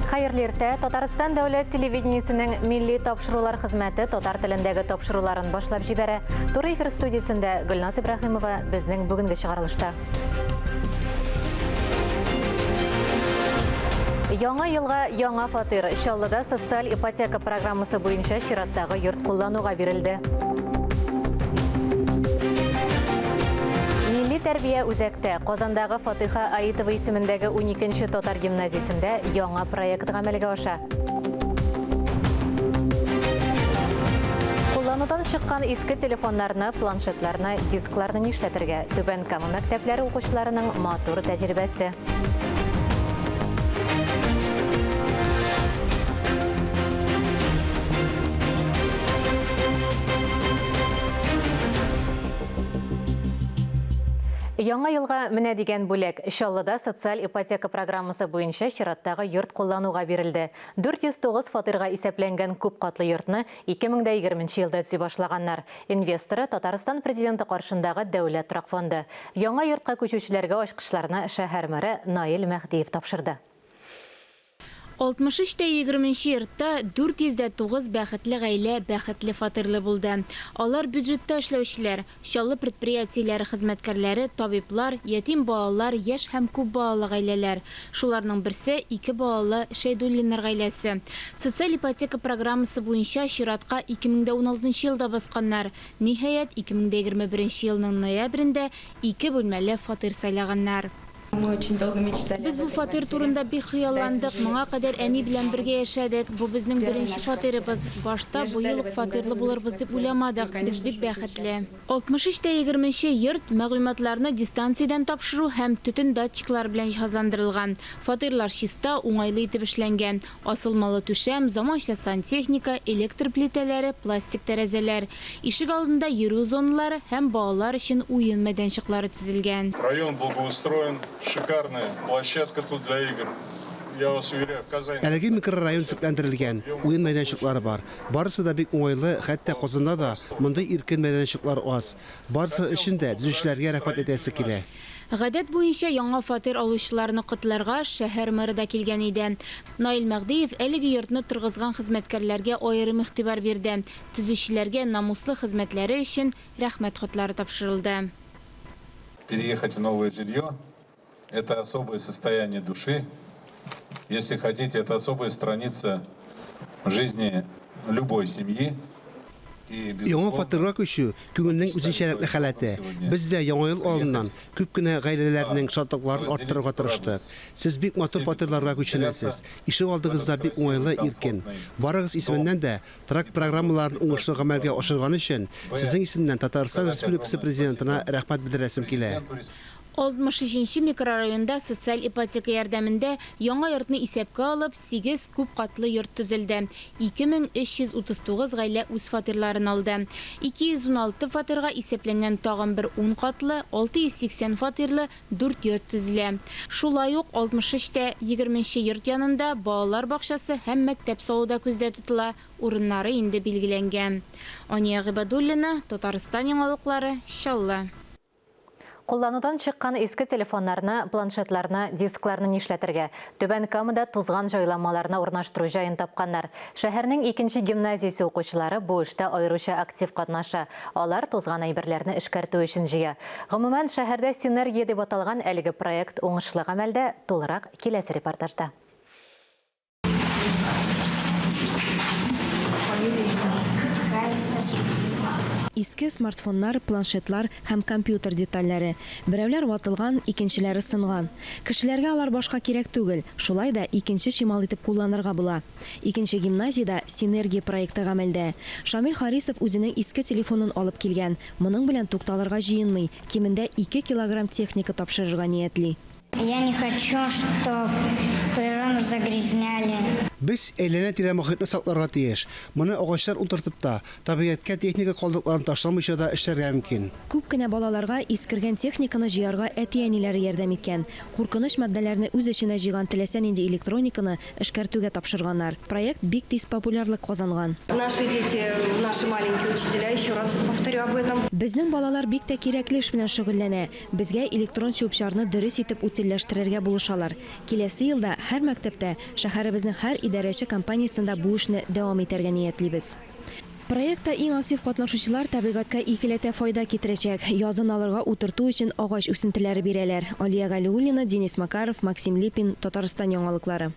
Хайырлы иртә, Татарстан дәүләт телевидениесенең милли тапшырулар хезмәте татар телендәге тапшыруларын башлап җибәрә. Туры эфир студиясендә Гөлназ Ибраһимова безнең бүгенге чыгарылышта. Яңа елга яңа фатир. Чаллыда социаль ипотека программасы буенча чираттагы йорт куллануга бирелде. Милли тәрбия үзәктә Казандагы Фатиха Аитова исемендәге 12-нче татар гимназиясендә яңа проект гамәлгә аша. Кулланудан чыккан иске телефоннарны, планшетларны, дискларны нишләтергә? Түбән Кама мәктәпләре укучыларының матур тәҗрибәсе. Яңа елга менә дигән бүләк. Чаллыда социаль ипотека программасы буенча чираттагы йорт куллануга бирелде. 409 фатирга исәпләнгән күп катлы йортны 2020 елда төзи башлаганнар. Инвесторы Татарстан президенты каршындагы Дәүләт торак фонды. Яңа йортка күчүчеләргә ачкычларны шәһәр мэры Наил Мәхдиев тапшырды. 63-20 йортта 409 бәхетле гаилә бәхетле фатирлы булды. Алар бюджетта эшләүчеләр, чаллы предприятиеләре хезмәткәрләре, табиблар, ятим балалар, яшь һәм күп балалы гаиләләр. Шуларның берсе 2 балалы Шәйдуллиннар гаиләсе. Социаль ипотека программасы буенча чиратка 2016 елда басканнар. Ниһаять 2021 елның ноябрендә 2 бүлмәле фатир сайлаганнар. Без бу фатир турында бик хыялландык. Моңа кадәр әни белән бергә яшәдек. Бу безнең беренче фатирыбыз. Башта бу ел фатирлы булырбыз дип уйламадык. Без бик бәхетле. 63-20 йорт мәгълүматларны дистанциядән тапшыру һәм төтен датчиклар белән җиһазландырылган. Фатирлар чиста, уңайлы итеп эшләнгән. Асылмалы түшәм, заманча сантехника, электр плитәләре, пластик тәрәзәләр, ишек алдында йөрү зоналары һәм балалар өчен уен мәйданчыклары төзелгән. Район благоустроен. Шикарная площадка тут для игр. Я вас уверяю, в Казани. Әлеге микрорайон төзекләндерелгән, уен мәйданчыклары бар. Барысы да бик уңайлы, хәтта Казанда да мондай иркен мәйданчыклар аз. Барысы өчен дә төзүчеләргә рәхмәт әйтәсе килә. Гадәт буенча яңа фатир алучыларны котларга шәһәр мэры да килгән иде. Наил Мәхдиев әлеге йортны торгызган хезмәткәрләргә аерым игътибар бирде. Төзүчеләргә намуслы хезмәтләре өчен рәхмәт котлары тапшырылды. Переехать в новое жилье – это особое состояние души. Если хотите, это особая страница в жизни любой семьи. Яңа фатирга күчү күңелнең үзенчәлекле халаты. Без дә яңа ел алдыннан күп кенә гаиләләрнең шатлыкларын арттырырга тырыштык. Сез бик матур фатирларга күченәсез. Ишек алдыгызда бик уңайлы, иркен. Барыгыз исеменнән дә торак программаларын уңышлы гамәлгә ашырган өчен сезнең исемнән Татарстан Республикасы президентына рәхмәт белдерәсем килә. 63-нче микрорайонда социаль ипотека ярдәмендә яңа йортны исәпкә алып 8 күп катлы йорт төзелде. 2339 гаилә үз фатирларын алды. 216 фатирга исәпләнгән тагын бер 10 катлы, 680 фатирлы 4 йорт төзелә. Шулай ук 63-20 йорт янында балалар бакчасы һәм мәктәп салуда күздә тотыла. Урыннары инде билгеләнгән. Ания Гыйбадуллина, Татарстан яңалыклары, Чаллы. Кулланудан чыккан иске телефоннарны, планшетларны, дискларны нишләтергә? Түбән Камада тузган җайламаларны урнаштыру җаен тапканнар. Шәһәрнең 2нче гимназиясе укучылары бу эштә аеруча актив катнаша. Алар тузган әйберләрне эшкәртү өчен җыя. Гомумән, шәһәрдә синергия дип аталган әлеге проект уңышлы гамәлдә, тулырак киләсе репортажда. Иске смартфоннар, планшетлар һәм компьютер детальләре. Берәүләр ватылган, икенчеләре сынган. Кешеләргә алар башка кирәк түгел. Шулай да икенче чимал итеп кулланырга була. 2нче гимназиядә синергия проекты гамәлдә. Шамил Харисов үзенең иске телефонын алып килгән. Моның белән тукталырга җыенмый. Кимендә 2 килограмм техника тапшырырга ниятли. Я не хочу, чтобы природу загрязняли. Без әйләнә-тирә мохитны сакларга тиеш. Моны агачлар утыртып та, табигатькә техника калдыкларын ташламыйча да эшләргә мөмкин. Күп кенә балаларга искергән техниканы җыярга әти-әниләре ярдәм иткән. Куркыныч матдәләрне үз эченә җыйган теләсә нинди электрониканы эшкәртүгә тапшырганнар. Проект бик тиз популярлык казанган. Наши дети, наши маленькие учителя, еще раз повторю об этом. Безнең балалар бик тә кирәкле эш белән шөгыльләнә. Безгә электрон чүп-чарны дөрес итеп үтелләштерергә булышалар. Киләсе елда һәр мәктәптә, шәһәребезнең һәр идарәче компаниясында бу эшне дәвам итәргә ниятлибез. Проектта иң актив катнашучылар табигатькә икеләтә файда китерәчәк. Язын алырга утырту өчен агач үсентеләре бирәләр. Алия Галиуллина, Денис Макаров, Максим Липин, Татарстан яңалыклары.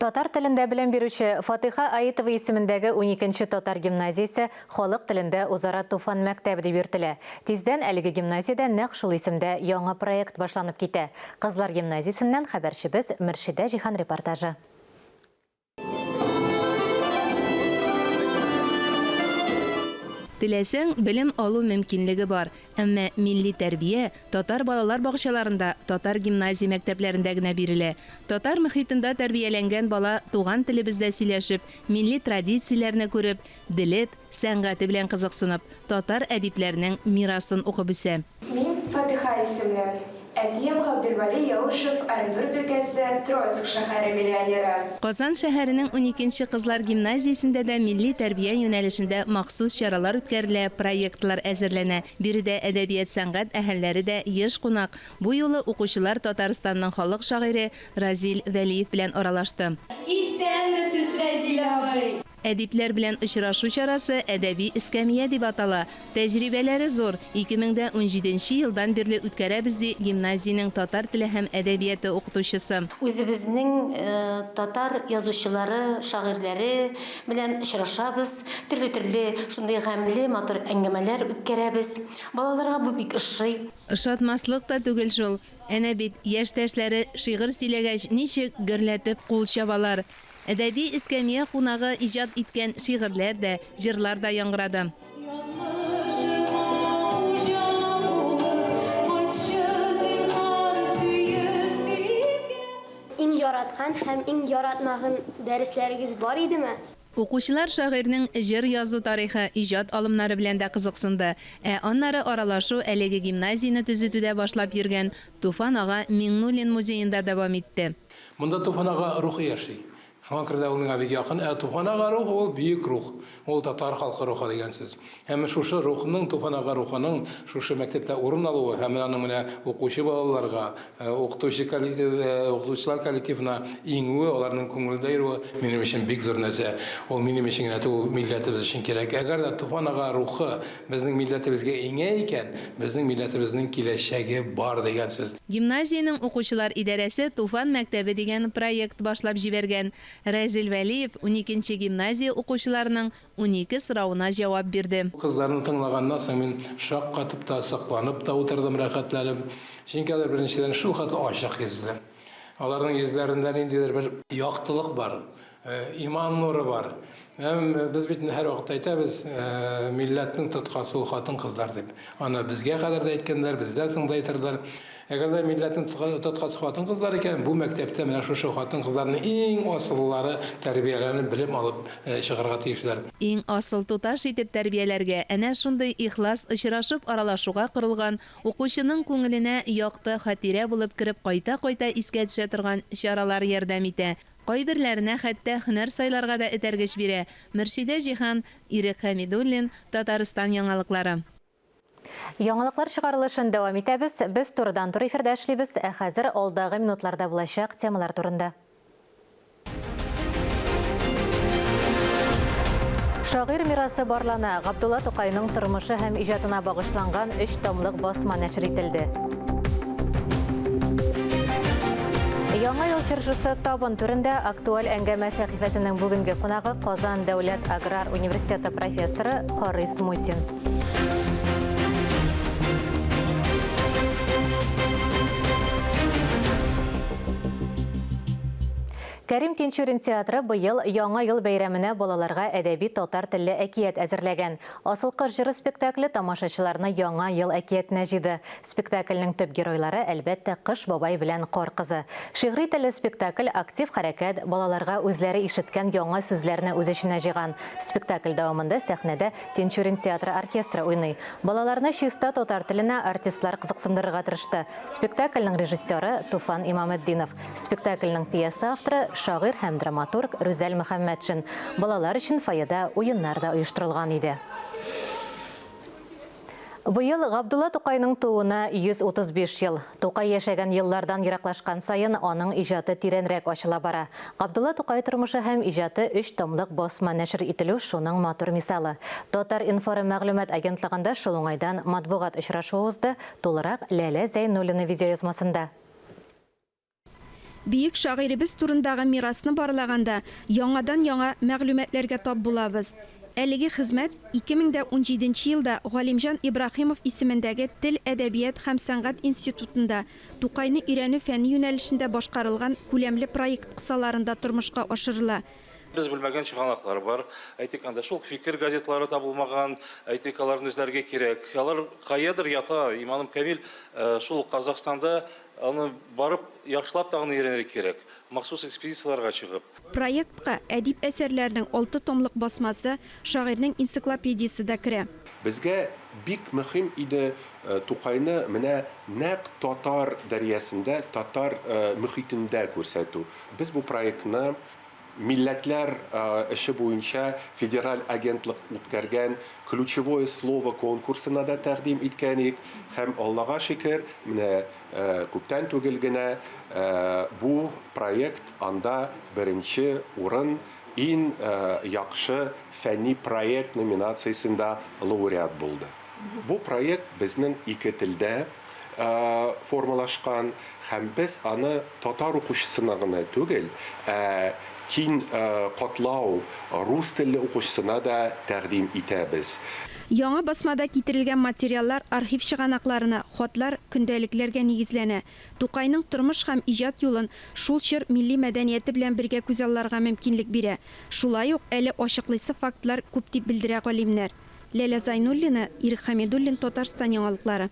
Татар телендә белем бирүче Фатиха Аитова исемендәге 12-нче татар гимназиясе халык телендә Узара Туфан мәктәбе дип йөртелә. Тиздән әлеге гимназиядә нәкъ шул исемдә яңа проект башланып китә. Кызлар гимназиясеннән хәбәрчебез Мөршидә Җихан репортажы. Теләсәң, белем алу мөмкинлеге бар. Әмма милли тәрбия татар балалар бакчаларында, татар гимназия мәктәпләрендә генә бирелә. Татар мөхитендә тәрбияләнгән бала туган телебездә сөйләшеп, милли традицияләрне күреп, белеп, сәнгате белән кызыксынып, татар әдипләренең мирасын укып үсә. Мин Фатиха исемле. Әтием Габделвали Яушев, Оренбург өлкәсе, Троицк шәһәре миллионеры. Казан шәһәренең 12-нче кызлар гимназиясендә дә милли тәрбия юнәлешендә махсус чаралар үткәрелә, проектлар әзерләнә. Биредә әдәбият сәнгать әһелләре дә еш кунак. Бу юлы укучылар Татарстанның халык шагыйре Разил Вәлиев белән аралашты. Исәнмесез, Разил абый? Әдипләр белән очрашу чарасы әдәби эскәмия дип атала. Тәҗрибәләре зур. 2017 елдан бирле үткәрәбез ди гимназиянең татар теле һәм әдәбияты укытучысы. Үзебезнең татар язучылары, шагыйрьләре белән очрашабыз. Төрле шундый гамле матур әңгәмәләр үткәрәбез. Балаларга бу бик ошый. Ошатмаслык та түгел шул. Әнә бит яшьтәшләре шигырь сөйләгәч ничек гөрләтеп кул чабалар. Әдәби эскәмия кунагы иҗат иткән шигырьләр дә, җырлар да яңгырады. Иң яраткан һәм иң яратмаган дәресләрегез бар идеме? Укучылар шагыйрьнең җыр язу тарихы, иҗат алымнары белән дә кызыксынды. Аннары аралашу әлеге гимназияне төзетүдә башлап йөргән Туфан ага Миңнуллин музеенда дәвам итте. Монда Туфан ага рухы яши. Шуңа күрә ул миңа бик якын. Туфан ага рухы ул бөек рух. Ул татар халкы рухы дигән сүз. Һәм шушы рухның, Туфан ага рухының шушы мәктәптә урын алуы һәм аның менә укучы балаларга, укытучылар коллективына иңүе, аларның күңелдә йөрүе минем өчен бик зур нәрсә. Ул минем өчен генә түгел, милләтебез өчен кирәк. Әгәр дә Туфан ага рухы безнең милләтебезгә иңә икән, безнең милләтебезнең киләчәге бар дигән сүз. Гимназиянең укучылар идарәсе Туфан мәктәбе дигән проект башлап җибәргән. Разил Вәлиев 12-нче гимназия укучыларының 12 сорауына җавап бирде. Кызларны тыңлаганнан соң мин шаккатып та, сакланып та утырдым, рәхәтләнеп. Чөнки алар беренчедән шул хәтле ачык йөзле. Аларның йөзләрендә ниндидер бер яктылык бар, иман нуры бар. Без бит һәр вакыт әйтәбез, милләтнең тоткасы ул хатын-кызлар дип. Аны безгә кадәр дә әйткәннәр, бездән соң да әйтерләр. Әгәр дә милләтнең тоткасы хатын-кызлар икән, бу мәктәптә менә шушы хатын-кызларның иң асыллары тәрбияләрен белем алып чыгарга тиешләр. Иң асыл туташ итеп тәрбияләргә, әнә шундый ихлас очрашып аралашуга корылган, укучының күңеленә якты хатирә булып кереп кайта-кайта искә төшә торган чаралар ярдәм итә. Кайберләренә хәтта һөнәр сайларга да этәргеч бирә. Мөршидә Җихан, Ирек Хәмидуллин, Татарстан яңалыклары. Яңалыклар чыгарылышын дәвам итәбез. Без турыдан-тур эфирдә эшлибез, хәзер алдагы минутларда булачак темалар турында. Шагыйрь мирасы барлана. Габдулла Тукайның тормышы һәм иҗатына багышланган 3 томлык басма нәшр ителде. Яңа ел чыршысы табын түрендә актуаль әңгәмә сәхифәсенең бүгенге кунагы Казан дәүләт аграр университеты профессоры Харис Мусин. Кәрим Тинчурин театры быел яңа ел бәйрәменә балаларга әдәби татар телле әкият әзерләгән. Асылкы җыры спектакле тамашачыларны яңа ел әкиятенә җыйды. Спектакльнең төп геройлары әлбәттә Кыш бабай белән Кар кызы. Шигъри телле спектакль актив хәрәкәт, балаларга үзләре ишеткән яңа сүзләрне үз эченә җыйган. Спектакль дәвамында сәхнәдә Тинчурин театры оркестры уйный. Балаларны чиста татар теленә артистлар кызыксындырырга тырышты. Спектакльнең режиссеры Туфан Имаметдинов. Спектакльнең пьеса авторы шагыйрь һәм драматург Рүзәл Мөхәммәтшин. Балалар өчен фойеда уеннар да оештырылган иде. Быйыл Габдулла Тукайның тууына 135 ел. Тукай яшәгән еллардан ераклашкан сайын аның иҗаты тирәнрәк ачыла бара. Габдулла Тукай тормышы һәм иҗаты 3 томлык басма нәшр ителү шуның матур мисалы. Татар информ мәгълүмат агентлыгында шул уңайдан матбугат очрашуы узды. Тулырак Ләлә Зәйнуллина видеоязмасында. Бийик шагыйребез турындагы мирасны барлаганда яңадан яңа мәгълүматларга тап булабыз. Әлеге хезмәт 2017 елда Галимҗан Ибрахимов исемендәге Тел, әдәбият һәм сәнгать институтында Тукайны өйрәнү фәнни юнәлешендә башкарылган күләмле проект кысаларында тормышка ашырыла. Без белмәгән чыганаклар бар. Әйтик, анда шул фикер газетлары табылмаган, әйтик, аларны эзләргә кирәк. Алар каядыр ята. Иманым Камил шул Казакстанда аны барып яхшылап тагын өйрәнергә кирәк. Махсус экспедицияларга чыгып. Проектка әдип әсәрләрнең 6 томлык басмасы шагыйрьнең энциклопедиясе дә керә. Безгә бик мөһим иде Тукайны менә нәкъ татар дәрьясендә, татар мөхитендә күрсәтү. Без бу проектны милләтләр эше буенча федераль агентлык үткәргән ключевое слово конкурсына да тәкъдим иткәнек һәм Аллага шөкер, менә күптән түгел генә бу проект анда беренче урын иң яхшы фәнни проект номинациясендә лауреат булды. Бу проект безнең ике телдә формалашкан һәм без аны татар укучысына гына түгел, киң катлау рус телле укучысына да тәкъдим итәбез. Яңа басмада китерелгән материаллар архив чыганакларына, хатлар, көндәлекләргә нигезләнә. Тукайның тормыш һәм иҗат юлын шул чор милли мәдәнияте белән бергә күз алларга мөмкинлек бирә. Шулай ук әле ачыклысы фактлар күп дип белдерә галимнәр. Ләлә Зайнуллина, Ирек Хәмидуллин, Татарстан яңалыклары.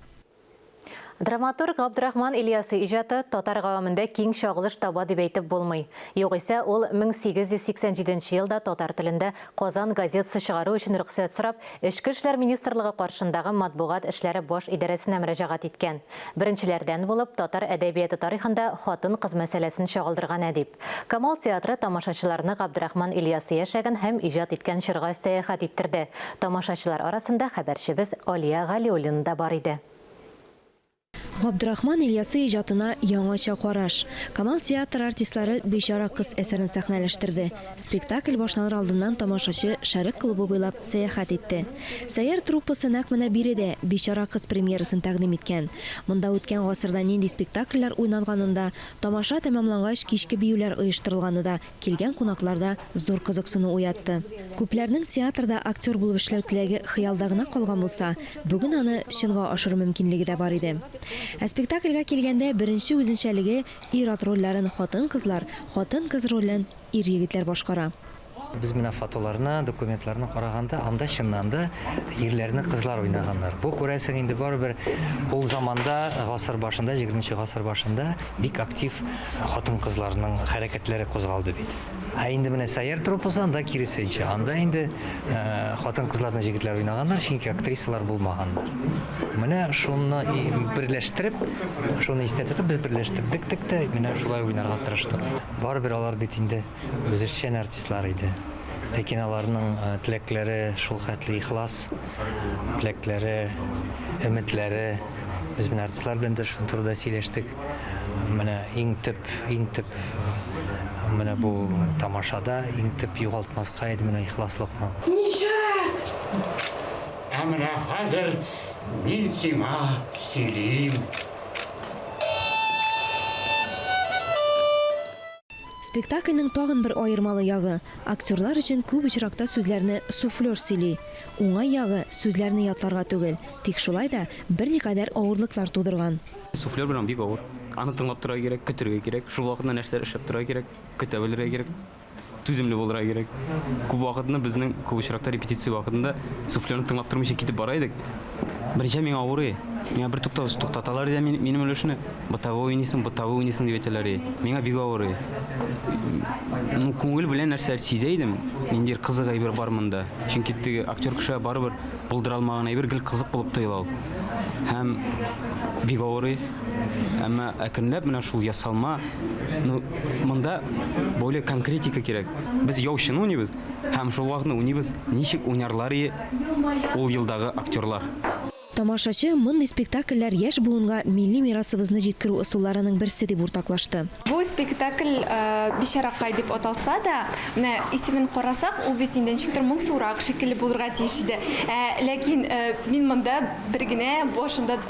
Драматург Габдрахман Ильясы иҗаты татар гавамында киң чагылыш таба дип әйтеп булмый. Югыйсә, ул 1887 елда татар телендә Казан газетасы чыгару өчен рөхсәт сорап, Эчке эшләр министрлыгы каршындагы матбугат эшләре баш идарәсенә мөрәҗәгать иткән. Беренчеләрдән булып татар әдәбияты тарихында хатын-кыз мәсьәләсен чагылдырган әдип. Камал театры тамашачыларны Габдрахман Ильясы яшәгән һәм иҗат иткән чорга сәяхәт иттерде. Тамашачылар арасында хәбәрчебез Алия Галиуллина да бар иде. Габдрахман Ильясы иҗатына яңача караш. Камал театр артистлары Бичара кыз әсәрен сәхнәләштерде. Спектакль башланыр алдыннан тамашачы Шәрик клубы буйлап сәяхәт итте. Сәйер труппасы нәкъ менә биредә Бичара кыз премьерасын тәкъдим иткән. Монда үткән гасырда нинди спектакльләр уйналганында, тамаша тәмамлангач кичке биюләр оештырылганы да килгән кунакларда зур кызыксыну уятты. Күпләрнең театрда актер булып эшләү теләге хыялда гына калган булса, бүген аны чынга ашыру мөмкинлеге дә бар иде. Спектакльгә килгәндә беренче үзенчәлеге ир-ат рольләрен хатын-кызлар, хатын-кыз ролен ир-егетләр башкара. Biz менә фотоларны, документларны караганда, анда чыннан да ирләрне кызлар уйнаганнар. Бу күрәсең инде барыбер ул заманда гасыр башында, 20нче гасыр башында бик актив хатын-кызларның хәрәкәтләре кузгалды бит. Инде менә Сәйер труппасы анда киресенчә, анда инде хатын-кызларны җегетләр уйнаганнар, чөнки актрисалар булмаганнар. Менә шуны берләштереп, шуны истә тотып без берләштердек тә, менә шулай уйнарга тырыштык. Барыбер алар бит инде үзешчән артистлар иде. Ләкин аларның теләкләре шул хәтле ихлас, теләкләре, өметләре, без менә артистлар белән дә шул турыда сөйләштек. Менә иң төп менә бу тамашада иң төп югалтмаска иде менә ихласлыкны. Менә хәзер мин сиңа сөйлим. Спектакльнең тагын бер аермалы ягы – актерлар өчен күп очракта сүзләрне суфлер сөйли. Уңай ягы сүзләрне ятларга түгел, тик шулай да берникадәр авырлыклар тудырган. Суфлер белән бик авыр. Аны тыңлап торырга кирәк, көтәргә кирәк, шул вакытта нәрсәләр эшләп торырга кирәк, көтә белергә кирәк, түземле булырга кирәк. Күп вакытны безнең күп очракта репетиция вакытында суфлерны тыңлап тормыйча китеп бара идек. Беренче миңа авыр. Миңа бер туктаталар иде минем өлешне. Бытовой уйныйсың дип әйтәләр. Миңа бик авыр. Күңел белән нәрсәләр сизә идем. Инде кызык әйбер бар монда. Чөнки теге актер кеше барыбер булдыра алмаган әйбер гел кызык булып тоела ул. Һәм бик авыр. Әмма әкренләп менә шул ясалма, монда более конкретика кирәк. Без яучыны уйныйбыз һәм шул вакытны уйныйбыз, ничек уйнарлар ул елдагы актерлар. Тамашачы мондый спектакльләр яшь буынга милли мирасыбызны җиткерү ысулларының берсе дип уртаклашты. Бу спектакль бишаракай дип аталса да, менә исемен карасак, ул бит инде ничектер моңсурак шикелле булырга тиеш иде. Ләкин мин монда бер генә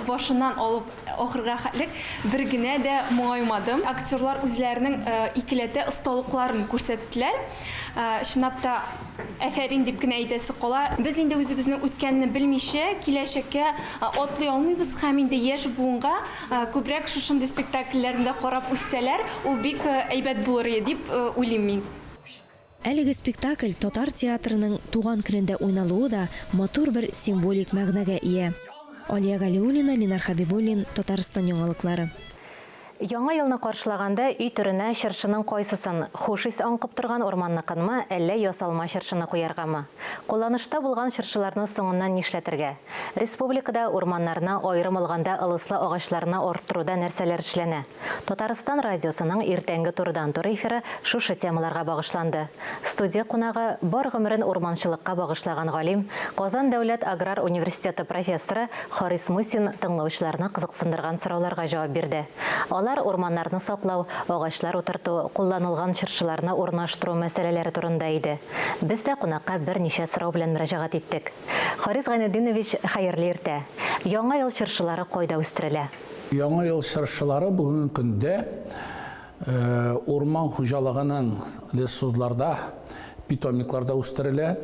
башыннан алып ахырга хәтлек бер генә дә моңаймадым. Актерлар үзләренең икеләтә осталыкларын күрсәттеләр. Шунап та әфәрин дип кенә әйтәсе кала. Без инде үзебезнең үткәнне белмичә, киләчәккә атлый алмыйбыз һәм инде яшь буынга күбрәк шушындый спектакльләрендә карап үссәләр, ул бик әйбәт булыр дип уйлыйм мин. Әлеге спектакль татар театрының туган көнендә уйналуы да матур бер символик мәгънәгә ия. Алия Галиуллина, Ленар Хабибуллин, Татарстан яңалыклары. Яңа елны каршылаганда үй төренә чыршының кайсысын хушис аңкып торган орманныкынмы, әллә ясалма чыршыны куяргамы? Кулланышта булган чыршыларны соңыннан нишләтергә? Республикада урманнарына аерым алганда ылыслы агачларны арттыруда нәрсәләр эшләнә? Татарстан радиосының иртәнге турыдан-тур эфиры шушы темаларга багышланды. Студия кунагы бар гомерен урманчылыкка багышлаган галим, Казан дәүләт аграр университеты профессоры Харис Мусин тыңлаучыларны кызыксындырган сорауларга җавап бирде. Урманнарны саклау, агачлар утырту, кулланылган чыршыларны урнаштыру мәсьәләләре турында иде. Без дә кунакка берничә сорау белән мөрәҗәгать иттек. Харис Гайнетдинович, хәерле иртә. Яңа ел чыршылары кайда үстерелә? Яңа ел чыршылары бүгенге көндә урман хуҗалыгының лесхозларда, питомникларда үстерелә.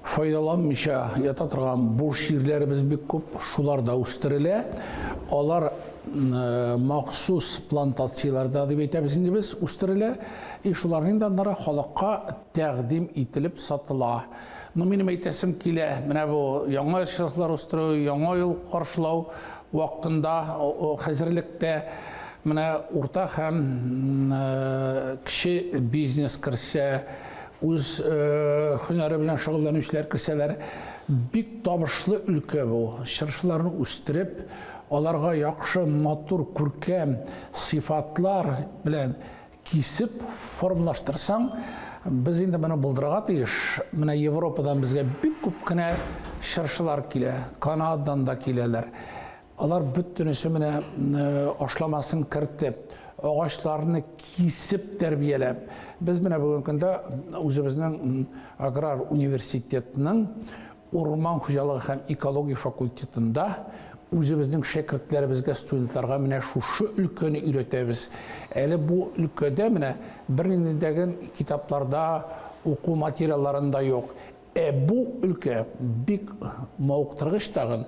Файдаланмыйча ята торган буш җирләребез бик күп, шуларда үстерелә. Алар махсус плантацияларда дип әйтәбез инде без үстерелә, шуларның да халыкка тәкъдим ителеп сатыла. Минем әйтәсем килә, менә бу яңа чыршылар үстерү, яңа ел каршылау вакытында хәзерлектә менә урта һәм кече бизнес керсә, үз һөнәре белән шөгыльләнүчеләр керсәләр, бик табышлы өлкә бу. Чыршыларны үстереп, аларга яхшы матур күркәм сыйфатлар белән кисеп формалаштырсаң, без инде моны булдырырга тиеш. Менә Европадан безгә бик күп кенә чыршылар килә, Канададан да киләләр. Алар бөтенесе менә ашламасын кертеп, агачларны кисеп тәрбияләп. Без менә бүгенге көндә үзебезнең аграр университетының урман хуҗалыгы һәм экология факультетында үзебезнең шәкертләребезгә, студентларга менә шушы өлкәне өйрәтәбез. Әле бу өлкәдә менә берниндәген китапларда, уку материалларында юк. Бу өлкә бик мавыктыргыч тагын,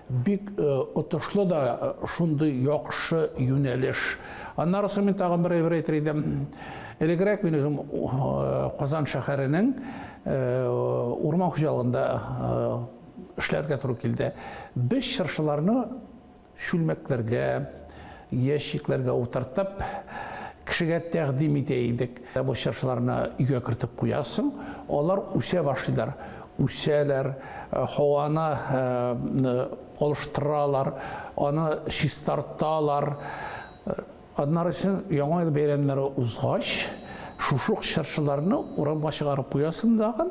бик отышлы да шундый яхшы юнәлеш. Аннары мен тагын бер әйтер идем. Элегрәк мин үзем Казан шәһәренең урман хуҗалыгында эшләргә туры килде. Без чыршыларны шүлмәкләргә, ящикләргә утыртып, кешегә тәкъдим итә идек. Бу чыршыларны өйгә кертеп куясың, алар үсә башлыйлар. Үсәләр, һаваны алыштыралар, аны чистарталар. Аннары яңа ел бәйрәмнәре узгач, шушы чыршыларны урамга чыгарып куясың дагы.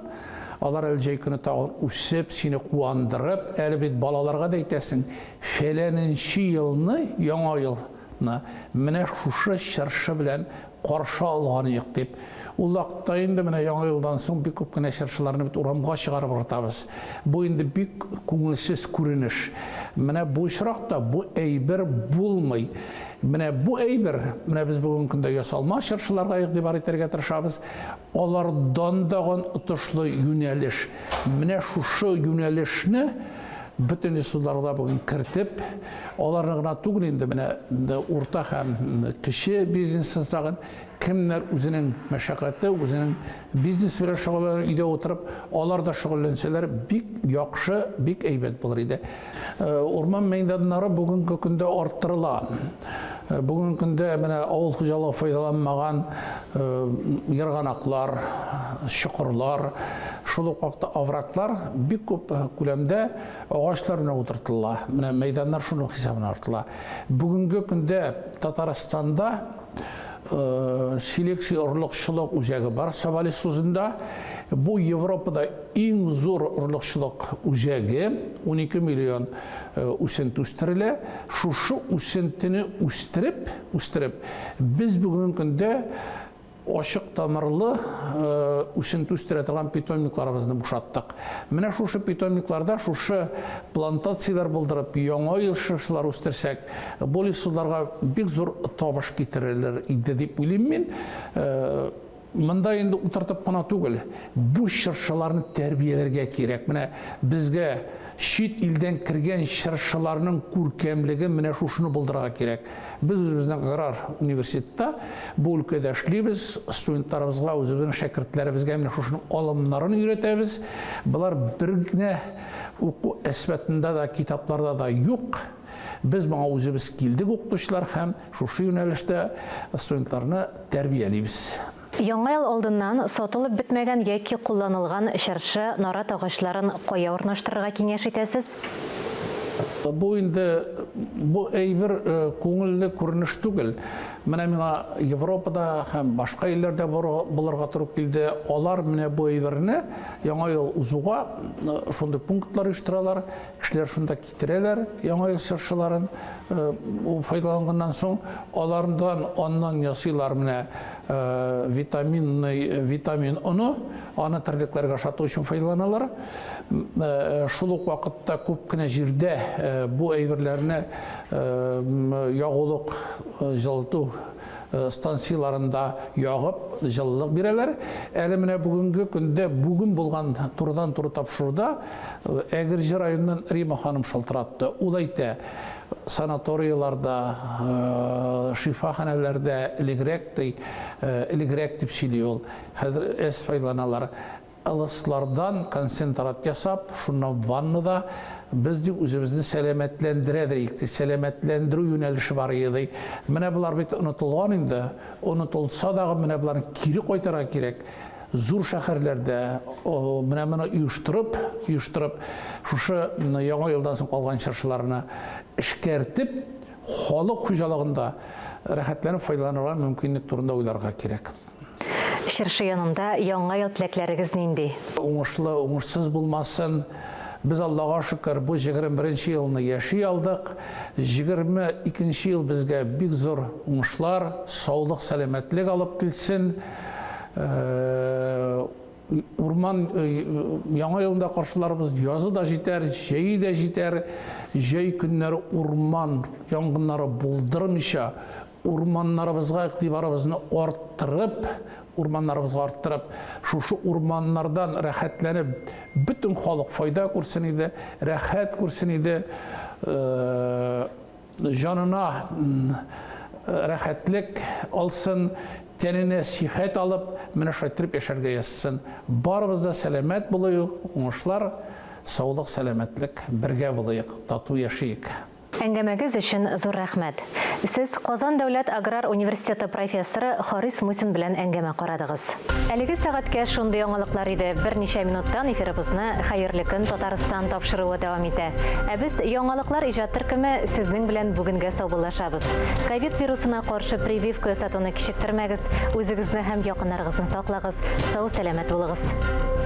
Алар әлҗәй көне тагын үсеп, сине куандырып, әле бит балаларга да әйтәсең, фәләненче елны, яңа елны, менә шушы чыршы белән каршы алган дип. Ул вакытта инде менә яңа елдан соң бик күп кенә чыршыларны бит урамга чыгарып артабыз. Бу инде бик күңелсез күренеш. Менә бу очракта бу әйбер булмый. Менә бу әйбер, менә без бүгенге көндә ясалма чыршыларга игътибар итәргә тырышабыз. Алардан дагы отышлы юнәлеш. Менә шушы юнәлешне бөтен исуларда бүген кертеп, аларны гына түгел инде менә урта һәм кече бизнестагы кемнәр үзенең мәшәкате, үзенең бизнес белән шөгыльләнеп өйдә утырып, алар да шөгыльләнсәләр, бик яхшы, бик әйбәт булыр иде. Урман мәйданнары бүгенге көндә арттырыла. Бүгенге көндә менә авыл хуҗалыгы файдаланмаган ярганаклар, чокырлар, шул ук вакытта овраклар бик күп күләмдә агачлар белән утыртыла. Менә мәйданнар шуның хисабына артыла. Бүгенге көндә Татарстанда селекция орлыкчылык үзәге бар Сабали сузында. Бу Европада иң зур урлыкчылык үзәге 12 миллион үсент үстерелә. Шушы үсентене үстереп, без бүгенге көндә ашык тамырлы үсент үстерә торган питомникларыбызны бушаттык. Менә шушы питомникларда шушы плантациялар булдырып, яңа ел шыршылар үстерсәк, бу лесуларга бик зур табыш китерерләр иде дип уйлыйм мин. Монда инде утыртып кына түгел, бу шыршыларны тәрбияләргә кирәк. Менә безгә шит илдән кергән шыршыларның күркәмлеге менә шушыны булдырырга кирәк. Без үзебезнең Аграр университетта бу өлкәдә эшлибез, студентларыбызга, үзебезнең шәкертләребезгә менә шушының алымнарын өйрәтәбез. Булар бер генә уку әсбәтендә дә, китапларда да юк. Без моңа үзебез килдек укытучылар һәм шушы юнәлештә студентларны тәрбиялибез. Яңа ел алдыннан сатылып бетмәгән яки кулланылган шыршы, нарат агачларын кая урнаштырырга киңәш итәсез? Бу инде бу әйбер күңелле күренеш түгел. Менә миңа Европада һәм башка илләрдә булырга туры килде. Алар менә бу әйберне яңа ел узуга шундый пунктлар оештыралар, кешеләр шунда китерәләр яңа ел шыршыларын. Файдаланганнан соң алардан аннан ясыйлар менә витамин оны, аны терлекләргә шату өчен файдаланалар. Шул ук вакытта күп кенә җирдә бу әйберләрне ягулык, җылыту станцияларында ягып, җылылык бирәләр. Әле менә бүгенге көндә бүген булган турыдан-туры тапшыруда Әгерҗе районыннан Рима ханым шалтыратты. Ул әйтә, санаторияларда, шифаханәләрдә элегрәк дип сөйли ул. Хәзер әз файдаланалар. Ылыслардан концентрат ясап, шуннан ваннада без үзебезне сәламәтләндерәдер, сәламәтләндерү юнәлеше бар иде. Менә булар бит онытылган инде. Онытылса да менә буларны кире кайтарга кирәк. Зур шәһәрләрдә менә моны оештырып, шушы яңа елдан соң калган чыршыларны эшкәртеп, халык хуҗалыгында рәхәтләнеп файдаланырга мөмкинлек турында уйларга кирәк. Шыршы янында яңа ел теләкләрегез нинди? Уңышлы, уңышсыз булмасын. Без Аллага шөкер бу 21-нче елны яши алдык. 22-нче ел безгә бик зур уңышлар, саулык, сәламәтлек алып килсен. Урман яңа елда каршыларыбыз язы да җитәр, җәй дә җитәр. Җәй көннәре урман янгыннары булдырмыйча, урманнарыбызга игътибарыбызны арттырып, шушы урманнардан рәхәтләнеп, бүтән халык файда күрсен иде, рәхәт күрсен иде, җанына рәхәтлек алсын, тәненә сихәт алып, менә шайтырып яшәргә язсын. Барыбыз да сәламәт булыйк, уңышлар, саулык, сәламәтлек бергә булыйк, тату яшәйек. Әңгәмәгез өчен зур рәхмәт. Сез Казан дәүләт аграр университеты профессоры Харис Мусин белән әңгәмә карадыгыз. Әлеге сәгатькә шундый яңалыклар иде. Берничә минуттан эфирыбызны Хәерле көн Татарстан тапшыруы дәвам итә. Ә без яңалыклар иҗат төркеме сезнең белән бүгенгә саубуллашабыз. Ковид вирусына каршы прививка ясатуны кичектермәгез, үзегезне һәм якыннарыгызны саклагыз. Сау, сәламәт булыгыз.